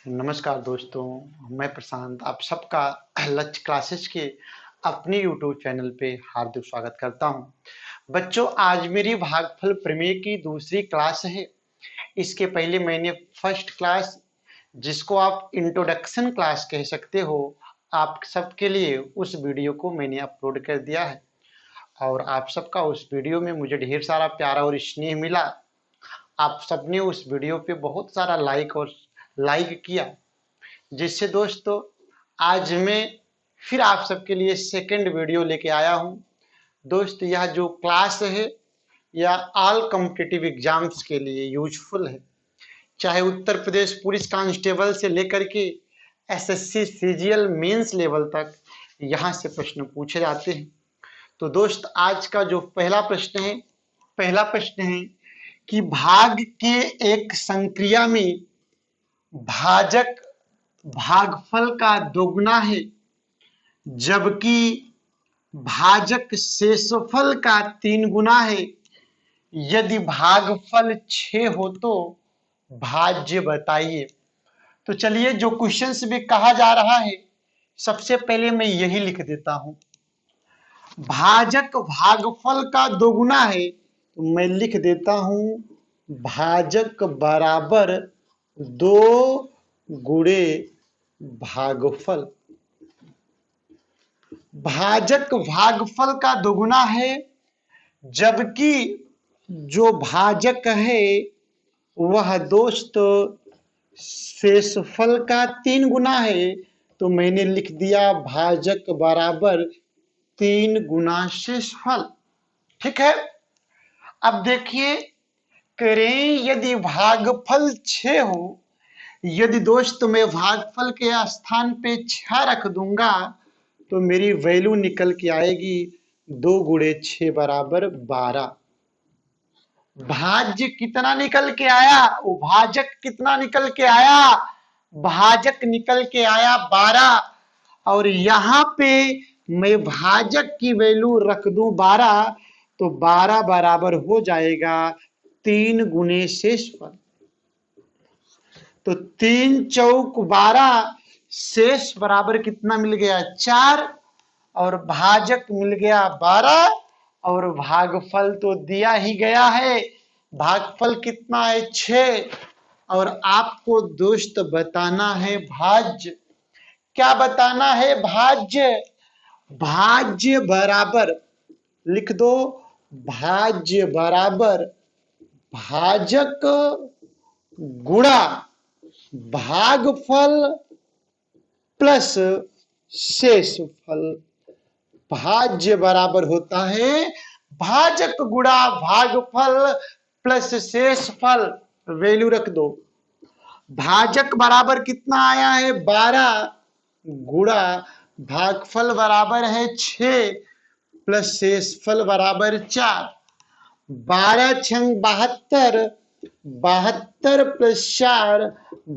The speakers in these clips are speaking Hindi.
नमस्कार दोस्तों, मैं प्रशांत आप सबका लक्ष्य क्लासेस के अपने यूट्यूब चैनल पे हार्दिक स्वागत करता हूं। बच्चों, आज मेरी भागफल प्रमेय की दूसरी क्लास है। इसके पहले मैंने फर्स्ट क्लास, जिसको आप इंट्रोडक्शन क्लास कह सकते हो, आप सबके लिए उस वीडियो को मैंने अपलोड कर दिया है और आप सबका उस वीडियो में मुझे ढेर सारा प्यारा और स्नेह मिला। आप सबने उस वीडियो पे बहुत सारा लाइक किया, जिससे दोस्तों आज मैं फिर आप सबके लिए सेकंड वीडियो लेके आया हूं। दोस्त, यह जो क्लास है यह ऑल कॉम्पिटिटिव एग्जाम्स के लिए यूजफुल है। चाहे उत्तर प्रदेश पुलिस कांस्टेबल से लेकर के एसएससी सीजीएल मेंस लेवल तक यहां से प्रश्न पूछे जाते हैं। तो दोस्त, आज का जो पहला प्रश्न है कि भाग के एक संक्रिया में भाजक भागफल का दोगुना है, जबकि भाजक शेषफल का 3 गुना है। यदि भागफल 6 हो तो भाज्य बताइए। तो चलिए, जो क्वेश्चंस में कहा जा रहा है, सबसे पहले मैं यही लिख देता हूं। भाजक भागफल का दोगुना है, तो मैं लिख देता हूं भाजक बराबर 2 गुणे भागफल। भाजक भागफल का दोगुना है, जबकि जो भाजक है वह दोस्त शेषफल का 3 गुना है। तो मैंने लिख दिया भाजक बराबर 3 गुना शेषफल। ठीक है, अब देखिए, करें यदि भागफल 6 हो, यदि दोस्त मैं भागफल के स्थान पे 6 रख दूंगा तो मेरी वैल्यू निकल के आएगी 2 गुणे 6 बराबर 12। भाज्य कितना निकल के आया? वो भाजक कितना निकल के आया? भाजक निकल के आया 12। और यहां पे मैं भाजक की वैल्यू रख दूं 12, तो 12 बराबर हो जाएगा 3 गुणे शेषफल। तो 3 चौक 12, शेष बराबर कितना मिल गया? 4, और भाजक मिल गया 12, और भागफल तो दिया ही गया है। भागफल कितना है? 6, और आपको दोस्त बताना है भाज्य। क्या बताना है? भाज्य। भाज्य बराबर लिख दो, भाज्य बराबर भाजक गुणा भागफल प्लस शेषफल। भाज्य बराबर होता है भाजक गुणा भागफल प्लस शेषफल। वैल्यू रख दो। भाजक बराबर कितना आया है? 12, गुणा भागफल बराबर है 6 प्लस शेषफल बराबर 4। 12 छंग 72, 72 प्लस 4,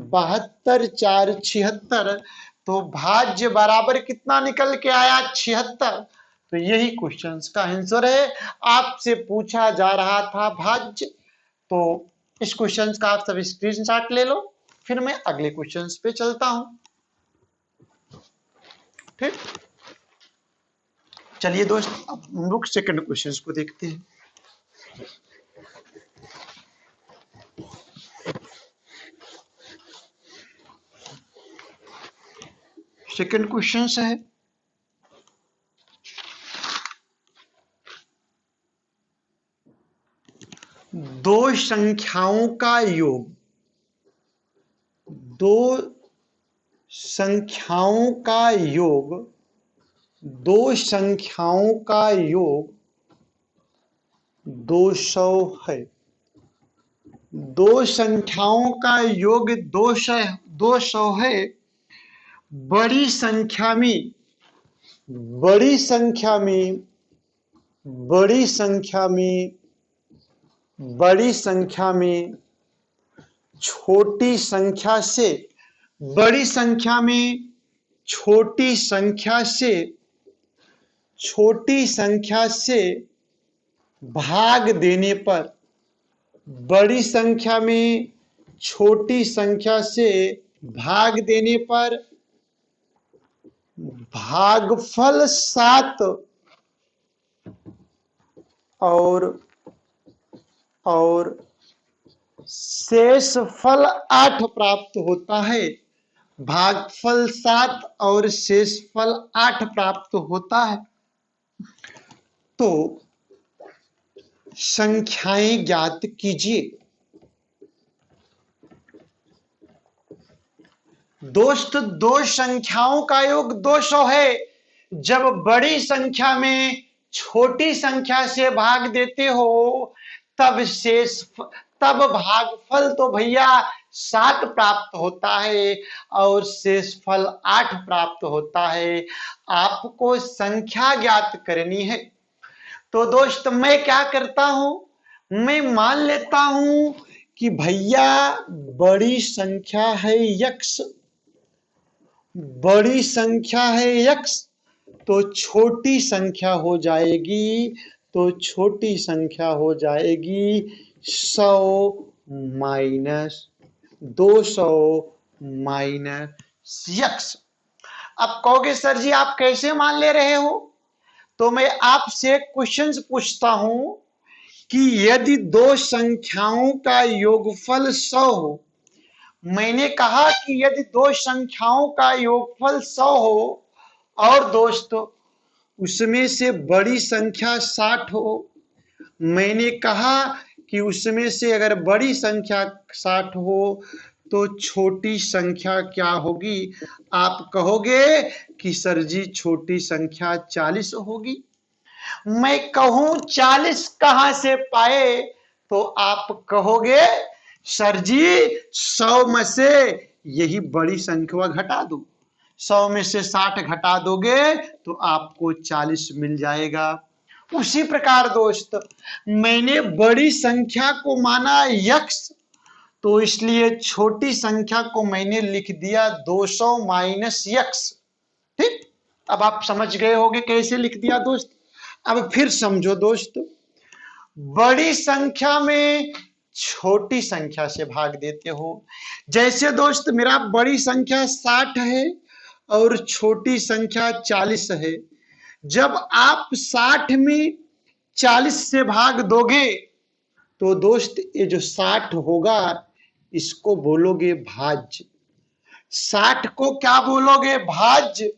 72 4 76। तो भाज्य बराबर कितना निकल के आया? 76। तो यही क्वेश्चन का आंसर है। आपसे पूछा जा रहा था भाज्य, तो इस क्वेश्चन का आप सब स्क्रीनशॉट ले लो। फिर मैं अगले क्वेश्चन पे चलता हूं। ठीक, चलिए दोस्त, अब हम लोग सेकंड क्वेश्चन को देखते हैं। सेकंड क्वेश्चन है, दो संख्याओं का योग, दो संख्याओं का योग, दो संख्याओं का योग 200 है। दो संख्याओं का योग 200 है। बड़ी संख्या में, बड़ी संख्या में, बड़ी संख्या में, बड़ी संख्या में छोटी संख्या से, बड़ी संख्या में छोटी संख्या से, छोटी संख्या से भाग देने पर, बड़ी संख्या में छोटी संख्या से भाग देने पर भागफल 7 और शेषफल 8 प्राप्त होता है। भागफल 7 और शेषफल 8 प्राप्त होता है। तो संख्याएं ज्ञात कीजिए। दोस्त, दो संख्याओं का योग 200 है। जब बड़ी संख्या में छोटी संख्या से भाग देते हो तब भागफल तो भैया 7 प्राप्त होता है और शेषफल 8 प्राप्त होता है। आपको संख्या ज्ञात करनी है। तो दोस्त मैं क्या करता हूं, मैं मान लेता हूं कि भैया बड़ी संख्या है यक्स, बड़ी संख्या है यक्स, तो छोटी संख्या हो जाएगी, तो छोटी संख्या हो जाएगी 100 माइनस 200 माइनस यक्स। अब कहोगे सर जी आप कैसे मान ले रहे हो? तो मैं आपसे क्वेश्चन पूछता हूं कि यदि दो संख्याओं का योगफल 100 हो, मैंने कहा कि यदि दो संख्याओं का योगफल 100 हो और दोस्तों उसमें से बड़ी संख्या 60 हो, मैंने कहा कि उसमें से अगर बड़ी संख्या 60 हो तो छोटी संख्या क्या होगी? आप कहोगे कि सर जी छोटी संख्या 40 होगी। मैं कहूं 40 कहां से पाए? तो आप कहोगे सर जी 100 में से यही बड़ी संख्या घटा दो, 100 में से 60 घटा दोगे तो आपको 40 मिल जाएगा। उसी प्रकार दोस्त मैंने बड़ी संख्या को माना यक्स, तो इसलिए छोटी संख्या को मैंने लिख दिया 200 माइनस यक्स। ठीक, अब आप समझ गए होंगे कैसे लिख दिया दोस्त। अब फिर समझो दोस्त, बड़ी संख्या में छोटी संख्या से भाग देते हो। जैसे दोस्त मेरा बड़ी संख्या 60 है और छोटी संख्या 40 है। जब आप 60 में 40 से भाग दोगे तो दोस्त ये जो 60 होगा इसको बोलोगे भाज्य। 60 को क्या बोलोगे? भाज्य।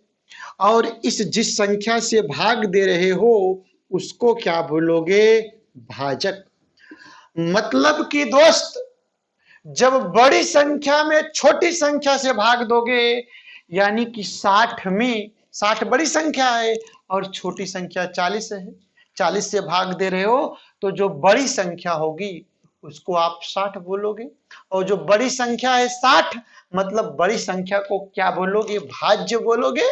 और इस जिस संख्या से भाग दे रहे हो उसको क्या बोलोगे? भाजक। मतलब कि दोस्त जब बड़ी संख्या में छोटी संख्या से भाग दोगे, यानी कि 60 में 60 बड़ी संख्या है और छोटी संख्या 40 है, 40 से भाग दे रहे हो तो जो बड़ी संख्या होगी उसको आप 60 बोलोगे। और जो बड़ी संख्या है 60, मतलब बड़ी संख्या को क्या बोलोगे? भाज्य बोलोगे।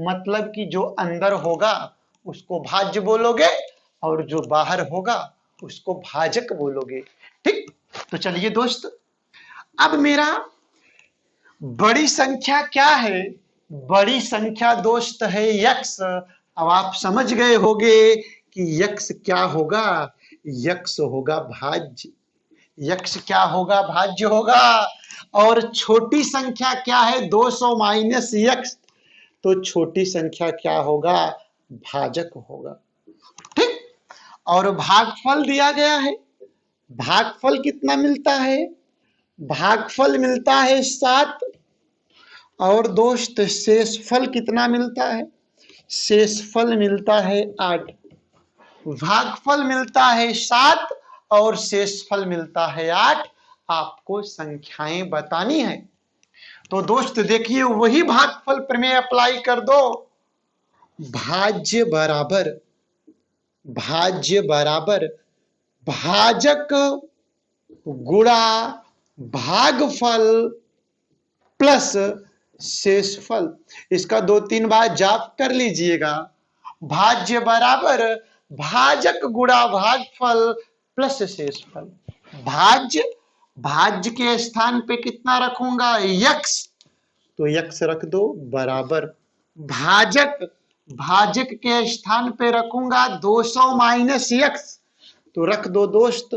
मतलब कि जो अंदर होगा उसको भाज्य बोलोगे और जो बाहर होगा उसको भाजक बोलोगे। ठीक, तो चलिए दोस्त अब मेरा बड़ी संख्या क्या है? बड़ी संख्या दोस्त है यक्स। अब आप समझ गए होंगे कि यक्स क्या होगा? यक्स होगा भाज्य। यक्स क्या होगा? भाज्य होगा। और छोटी संख्या क्या है? 200 माइनस यक्स, तो छोटी संख्या क्या होगा? भाजक होगा। ठीक, और भागफल दिया गया है। भागफल कितना मिलता है? भागफल मिलता है 7। और दोस्त शेषफल कितना मिलता है? शेषफल मिलता है 8। भागफल मिलता है 7 और शेषफल मिलता है 8। आपको संख्याएं बतानी है। तो दोस्त देखिए वही भागफल प्रमेय अप्लाई कर दो। भाज्य बराबर भाजक गुणा भागफल प्लस शेषफल। इसका 2-3 बार जाप कर लीजिएगा। भाज्य बराबर भाजक गुणा भागफल प्लस शेषफल। भाज्य के स्थान पे कितना रखूंगा? यक्स, तो यक्स रख दो बराबर भाजक के स्थान पे रखूंगा 200 माइनस यक्स, तो रख दो दोस्त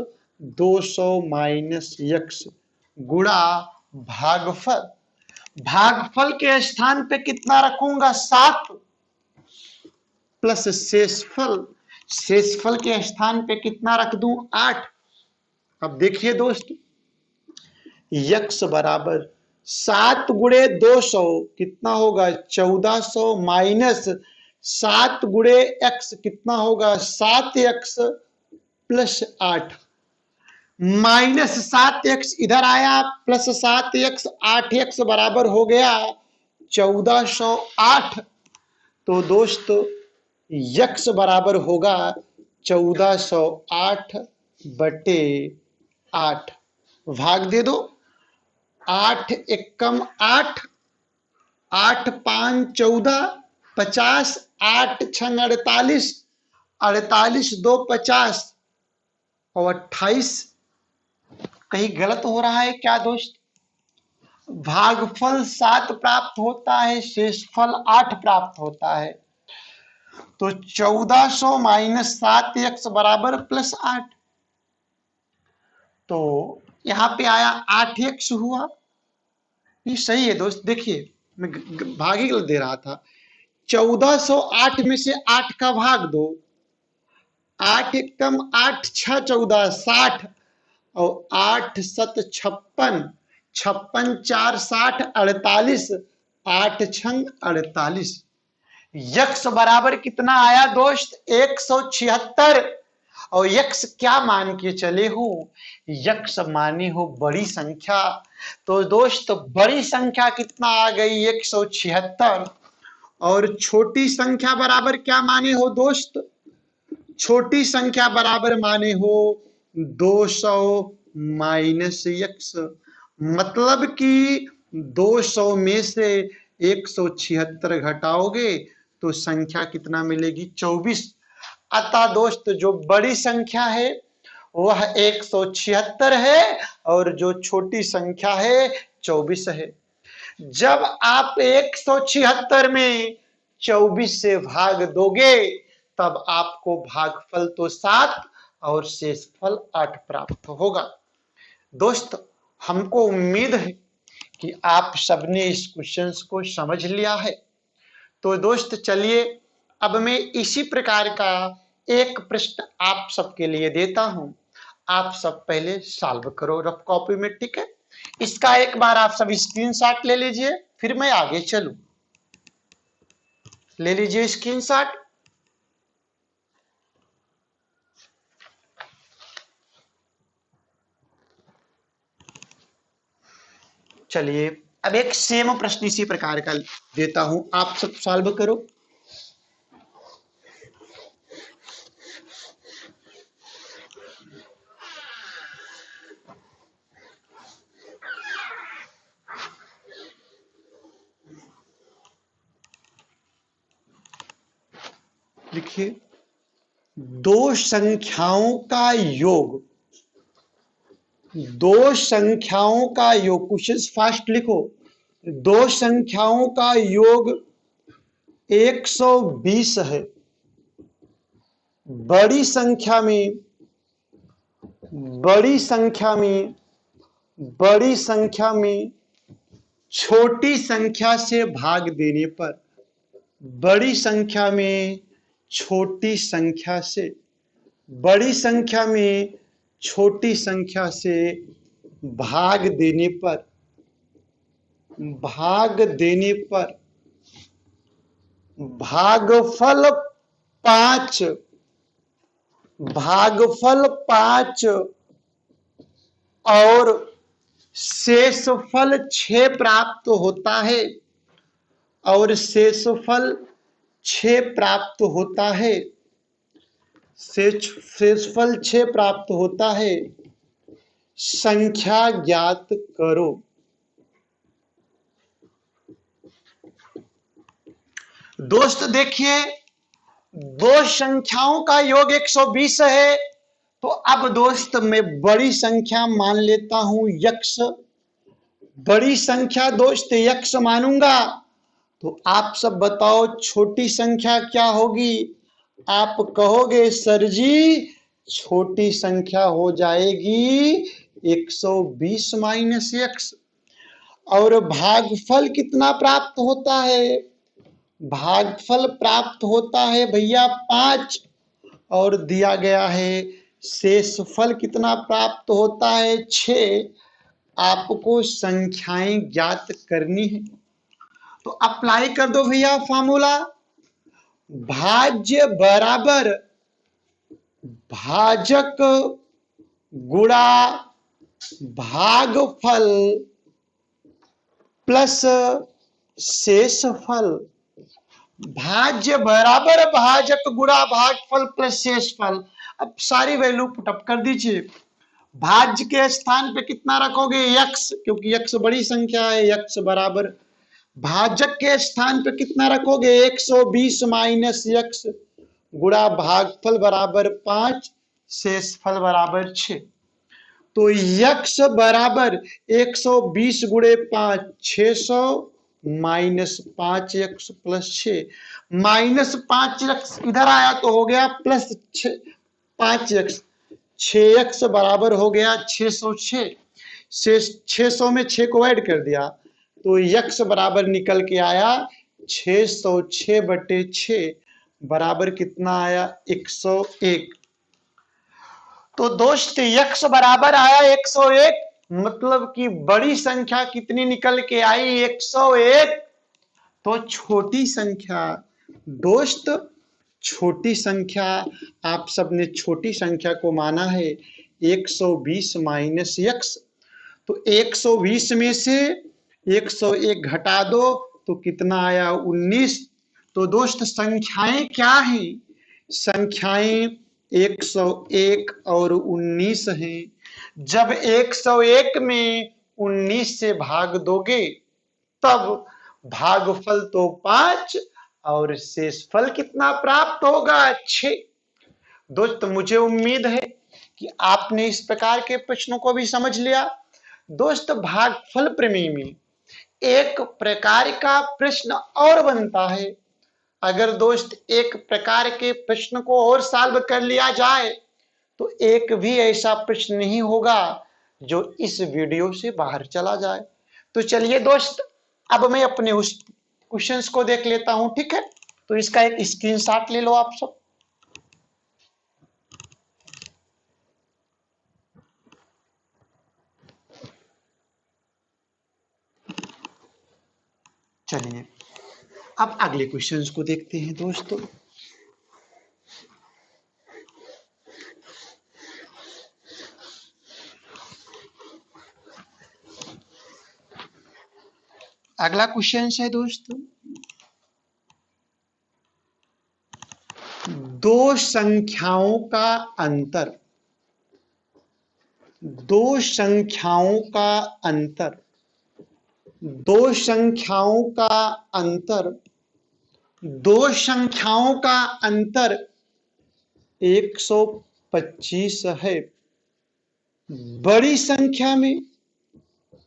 200 माइनस यक्स गुणा भागफल। भागफल के स्थान पे कितना रखूंगा 7 प्लस शेषफल, शेषफल के स्थान पे कितना रख दूं 8। अब देखिए दोस्त, यक्स बराबर 7 गुणे 200 कितना होगा 1400 माइनस 7 गुणे एक्स कितना होगा 7x प्लस 8 माइनस 7x इधर आया प्लस 7x 8x बराबर हो गया 1408। तो दोस्त यक्स बराबर होगा 1408 बटे 8। भाग दे दो, 8 एकम 8, 8 5 14, 50, 8 छंग 48, 48 2 50 और 28। कहीं गलत हो रहा है क्या दोस्त? भागफल 7 प्राप्त होता है, शेषफल 8 प्राप्त होता है। तो 1400 माइनस 7x बराबर प्लस 8। तो यहां पे आया 8x हुआ। ये सही है दोस्त, देखिए मैं भागी गलत दे रहा था। 1408 में से 8 का भाग दो, 8 एकम 8 6 14 60 और 8 7 56, 56 4 60 48, 8 छंग 48। यक्स बराबर कितना आया दोस्त 176। और यक्स क्या मान के चले हो? यक्स माने हो बड़ी संख्या। तो दोस्त बड़ी संख्या कितना आ गई 176। और छोटी संख्या बराबर क्या माने हो दोस्त? छोटी संख्या बराबर माने हो 200 माइनस यक्स। मतलब कि 200 में से 176 घटाओगे तो संख्या कितना मिलेगी 24। अतः दोस्त जो बड़ी संख्या है वह 176 है और जो छोटी संख्या है 24 है। जब आप 176 में 24 से भाग दोगे तब आपको भागफल तो 7 और शेषफल 8 प्राप्त होगा। दोस्त हमको उम्मीद है कि आप सबने इस क्वेश्चन को समझ लिया है। तो दोस्त चलिए अब मैं इसी प्रकार का एक प्रश्न आप सबके लिए देता हूं। आप सब पहले सॉल्व करो रफ कॉपी में, ठीक है? इसका एक बार आप सब स्क्रीनशॉट ले लीजिए, फिर मैं आगे चलूं। ले लीजिए स्क्रीनशॉट। चलिए अब एक सेम प्रश्न इसी प्रकार का देता हूं, आप सब सॉल्व करो। लिखिए दो संख्याओं का योग, दो संख्याओं का योग, क्वेश्चन फास्ट लिखो। दो संख्याओं का योग 120 है। बड़ी संख्या में, बड़ी संख्या में, बड़ी संख्या में छोटी संख्या से भाग देने पर, बड़ी संख्या में छोटी संख्या से, बड़ी संख्या में छोटी संख्या से भाग देने पर, भाग देने पर भागफल 5, भागफल 5 और शेषफल 6 प्राप्त होता है, और शेषफल 6 प्राप्त होता है, शेषफल 6 प्राप्त होता है। संख्या ज्ञात करो। दोस्त देखिए दो संख्याओं का योग 120 है। तो अब दोस्त मैं बड़ी संख्या मान लेता हूं यक्स, बड़ी संख्या दोस्त यक्स मानूंगा। तो आप सब बताओ छोटी संख्या क्या होगी? आप कहोगे सर जी छोटी संख्या हो जाएगी 120 माइनस एक्स। और भागफल कितना प्राप्त होता है? भागफल प्राप्त होता है भैया 5, और दिया गया है शेषफल कितना प्राप्त होता है 6। आपको संख्याएं ज्ञात करनी है, तो अप्लाई कर दो भैया फॉर्मूला। भाज्य बराबर भाजक गुणा भागफल प्लस शेषफल। भाज्य बराबर भाजक गुणा भागफल प्लस शेषफल। अब सारी वैल्यू पुटअप कर दीजिए। भाज्य के स्थान पे कितना रखोगे? x, क्योंकि x बड़ी संख्या है। x बराबर भाजक के स्थान पे कितना रखोगे? 120 माइनस x गुणा भागफल बराबर 5, शेषफल बराबर 6। तो x बराबर 120 गुणे 5 600 minus 5x plus 6, minus 5x इधर आया तो हो गया प्लस 5x, 6x बराबर हो गया 606। 600 में 6 को ऐड कर दिया तो x बराबर निकल के आया 606 बटे 6 बराबर कितना आया? 101। तो दोस्त x बराबर आया 101, मतलब कि बड़ी संख्या कितनी निकल के आई? 101। तो छोटी संख्या दोस्त, छोटी संख्या, आप सबने छोटी संख्या को माना है 120 माइनस x। तो 120 में से 101 घटा दो तो कितना आया? 19। तो दोस्त संख्याएं क्या हैं? संख्याएं 101 और 19 हैं। जब 101 में 19 से भाग दोगे तब भागफल तो 5 और शेषफल कितना प्राप्त होगा? 6। दोस्त मुझे उम्मीद है कि आपने इस प्रकार के प्रश्नों को भी समझ लिया। दोस्त भागफल प्रमेय में एक प्रकार का प्रश्न और बनता है। अगर दोस्त एक प्रकार के प्रश्न को और सॉल्व कर लिया जाए तो एक भी ऐसा प्रश्न नहीं होगा जो इस वीडियो से बाहर चला जाए। तो चलिए दोस्त, अब मैं अपने उस क्वेश्चंस को देख लेता हूं, ठीक है? तो इसका एक स्क्रीनशॉट ले लो आप सब। चलिए अब अगले क्वेश्चंस को देखते हैं दोस्तों। अगला क्वेश्चन है दोस्तों, दो संख्याओं का अंतर, दो संख्याओं का अंतर, दो संख्याओं का अंतर, दो संख्याओं का अंतर 125 है। बड़ी संख्या में,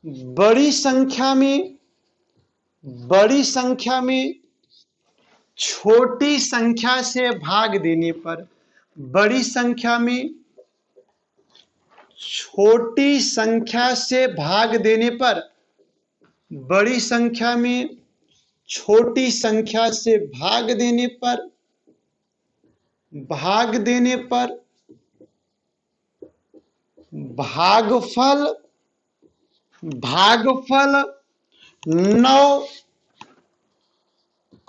बड़ी संख्या में, बड़ी संख्या में छोटी संख्या से भाग देने पर, बड़ी संख्या में छोटी संख्या से भाग देने पर, बड़ी संख्या में छोटी संख्या से भाग देने पर, भाग देने पर भागफल, भागफल 9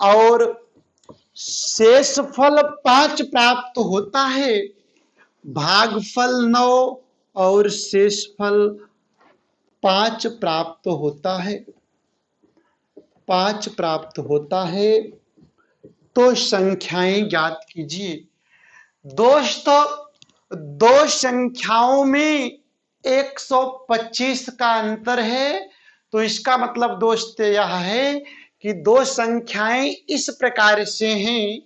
और शेषफल 5 प्राप्त होता है। भागफल 9 और शेषफल 5 प्राप्त होता है, 5 प्राप्त होता है। तो संख्याएं ज्ञात कीजिए। दोस्तों दो संख्याओं में 125 का अंतर है, तो इसका मतलब दोस्त यह है कि दो संख्याएं इस प्रकार से हैं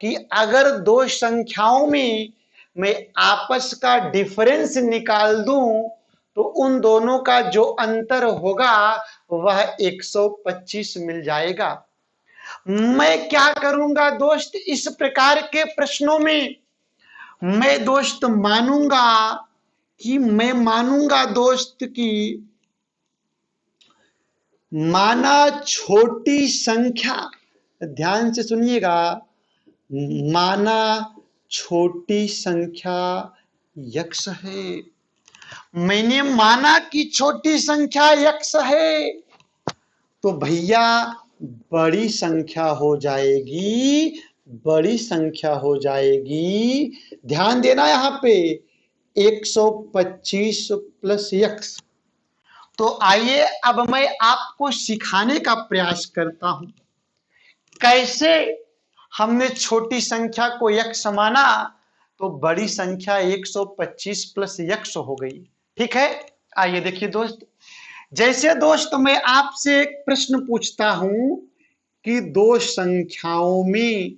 कि अगर दो संख्याओं में मैं आपस का डिफरेंस निकाल दूं तो उन दोनों का जो अंतर होगा वह 125 मिल जाएगा। मैं क्या करूंगा दोस्त, इस प्रकार के प्रश्नों में मैं दोस्त मानूंगा कि मैं मानूंगा दोस्त कि माना छोटी संख्या, ध्यान से सुनिएगा, माना छोटी संख्या यक्ष है। मैंने माना कि छोटी संख्या यक्ष है, तो भैया बड़ी संख्या हो जाएगी, बड़ी संख्या हो जाएगी। ध्यान देना यहां पे 125 प्लस यक्स। तो आइए अब मैं आपको सिखाने का प्रयास करता हूं कैसे हमने छोटी संख्या को यक्ष माना तो बड़ी संख्या 125 प्लस यक्ष हो गई। ठीक है, आइए देखिए दोस्त, जैसे दोस्त मैं आपसे एक प्रश्न पूछता हूं कि दो संख्याओं में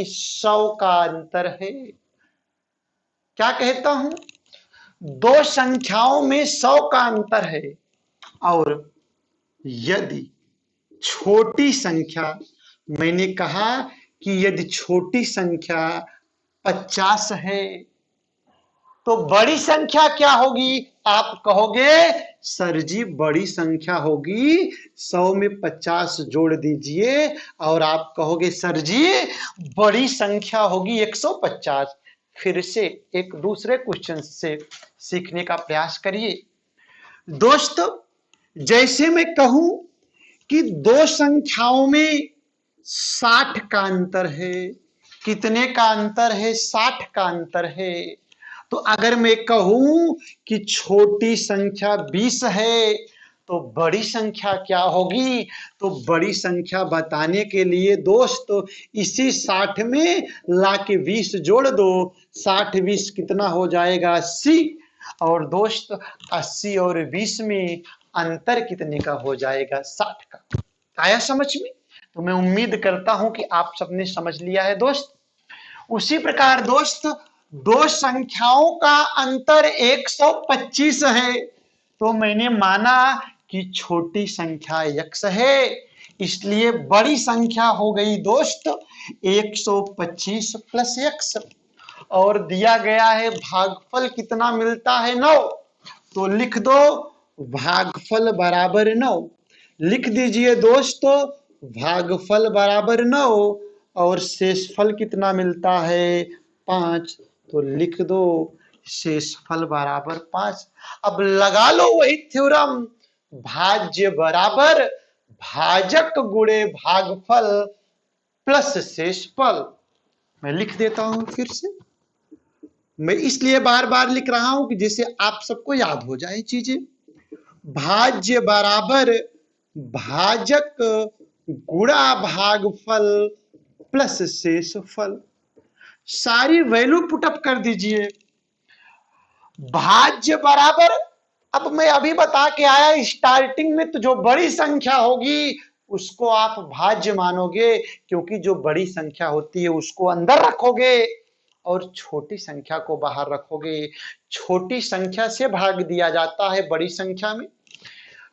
100 का अंतर है। क्या कहता हूं? दो संख्याओं में 100 का अंतर है, और यदि छोटी संख्या, मैंने कहा कि यदि छोटी संख्या 50 है तो बड़ी संख्या क्या होगी? आप कहोगे सर जी बड़ी संख्या होगी 100 में 50 जोड़ दीजिए, और आप कहोगे सर जी बड़ी संख्या होगी 150। फिर से एक दूसरे क्वेश्चन से सीखने का प्रयास करिए। दोस्त जैसे मैं कहूं कि दो संख्याओं में 60 का अंतर है, कितने का अंतर है? 60 का अंतर है। तो अगर मैं कहूं कि छोटी संख्या 20 है तो बड़ी संख्या क्या होगी? तो बड़ी संख्या बताने के लिए दोस्त इसी 60 में लाके 20 जोड़ दो, 60 20 कितना हो जाएगा? 80। और दोस्त 80 और 20 में अंतर कितने का हो जाएगा? 60 का। आया समझ में? तो मैं उम्मीद करता हूं कि आप सबने समझ लिया है दोस्त। उसी प्रकार दोस्त दो संख्याओं का अंतर 125 है, तो मैंने माना कि छोटी संख्या यक्ष है, इसलिए बड़ी संख्या हो गई दोस्त 125 प्लस यक्ष। और दिया गया है भागफल कितना मिलता है? 9। तो लिख दो भागफल बराबर 9। लिख दीजिए दोस्तों भागफल बराबर 9, और शेषफल कितना मिलता है? 5। तो लिख दो शेषफल बराबर 5। अब लगा लो वही थ्योरम, भाज्य बराबर भाजक गुणे भागफल प्लस शेषफल। मैं लिख देता हूं फिर से, मैं इसलिए बार बार लिख रहा हूं कि जिससे आप सबको याद हो जाए चीजें। भाज्य बराबर भाजक गुणा भागफल प्लस शेषफल। सारी वैल्यू पुटअप कर दीजिए। भाज्य बराबर, अब मैं अभी बता के आया स्टार्टिंग में, तो जो बड़ी संख्या होगी उसको आप भाज्य मानोगे, क्योंकि जो बड़ी संख्या होती है उसको अंदर रखोगे और छोटी संख्या को बाहर रखोगे। छोटी संख्या से भाग दिया जाता है बड़ी संख्या में।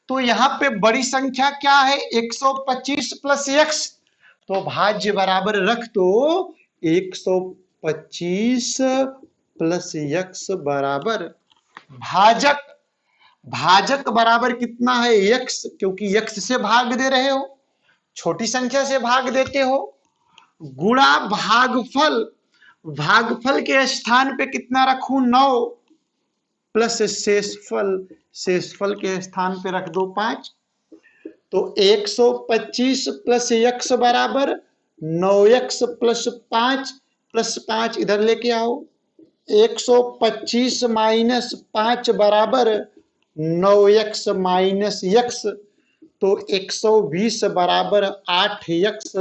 तो यहां पे बड़ी संख्या क्या है? 125 प्लस यक्स। तो भाज्य बराबर रख दो 125 प्लस यक्स बराबर भाजक। भाजक बराबर कितना है? यक्स, क्योंकि यक्स से भाग दे रहे हो, छोटी संख्या से भाग देते हो, गुणा भागफल। भागफल के स्थान पे कितना रखूं? 9 प्लस शेषफल। शेषफल के स्थान पे रख दो 5। तो 125 प्लस यक्स बराबर 9x प्लस 5 प्लस 5 इधर लेके आओ। 125 माइनस 5 बराबर 9x माइनस यक्स। तो 120 बराबर 8x।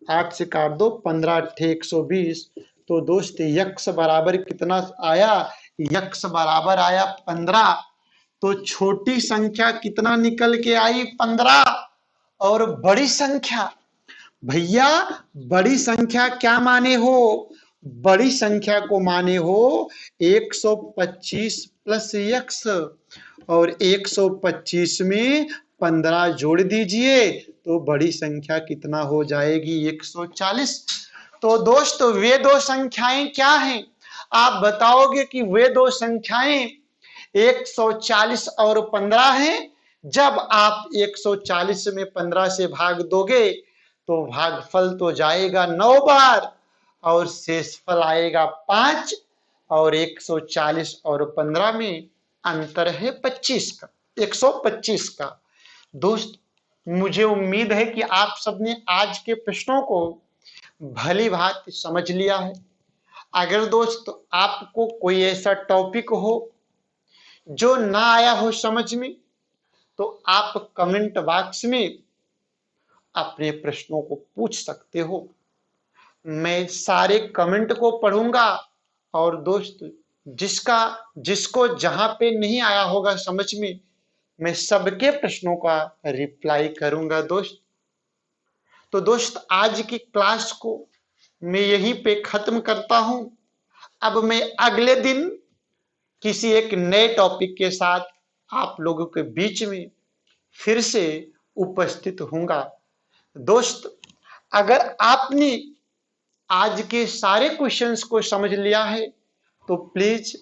8 से काट दो, 15 8 120। तो दोस्त यक्स बराबर कितना आया? यक्स बराबर आया 15। तो छोटी संख्या कितना निकल के आई? 15। और बड़ी संख्या, भैया बड़ी संख्या क्या माने हो? बड़ी संख्या को माने हो 125 प्लस यक्स, और 125 में 15 जोड़ दीजिए तो बड़ी संख्या कितना हो जाएगी? 140। तो दोस्तों वे दो संख्याएं क्या हैं? आप बताओगे कि वे दो संख्याएं 140 और 15 हैं। जब आप 140 में 15 से भाग दोगे तो भागफल तो जाएगा 9 बार और शेषफल आएगा 5 और 140 और 15 में अंतर है 25 का, 125 का। दोस्त, मुझे उम्मीद है कि आप सबने आज के प्रश्नों को भली भांति समझ लिया है। अगर दोस्त आपको कोई ऐसा टॉपिक हो जो ना आया हो समझ में, तो आप कमेंट बॉक्स में अपने प्रश्नों को पूछ सकते हो। मैं सारे कमेंट को पढ़ूंगा और दोस्त जिसको जहां पे नहीं आया होगा समझ में, मैं सबके प्रश्नों का रिप्लाई करूंगा दोस्त। तो दोस्त, आज की क्लास को मैं यहीं पे खत्म करता हूं। अब मैं अगले दिन किसी एक नए टॉपिक के साथ आप लोगों के बीच में फिर से उपस्थित होऊंगा। दोस्त, अगर आपने आज के सारे क्वेश्चंस को समझ लिया है तो प्लीज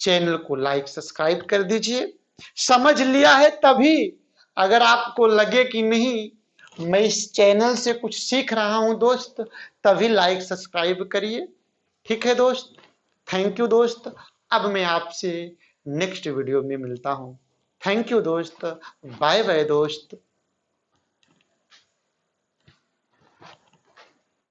चैनल को लाइक सब्सक्राइब कर दीजिए। समझ लिया है तभी, अगर आपको लगे कि नहीं मैं इस चैनल से कुछ सीख रहा हूं दोस्त, तभी लाइक सब्सक्राइब करिए। ठीक है दोस्त, थैंक यू दोस्त। अब मैं आपसे नेक्स्ट वीडियो में मिलता हूं। थैंक यू दोस्त, बाय बाय दोस्त।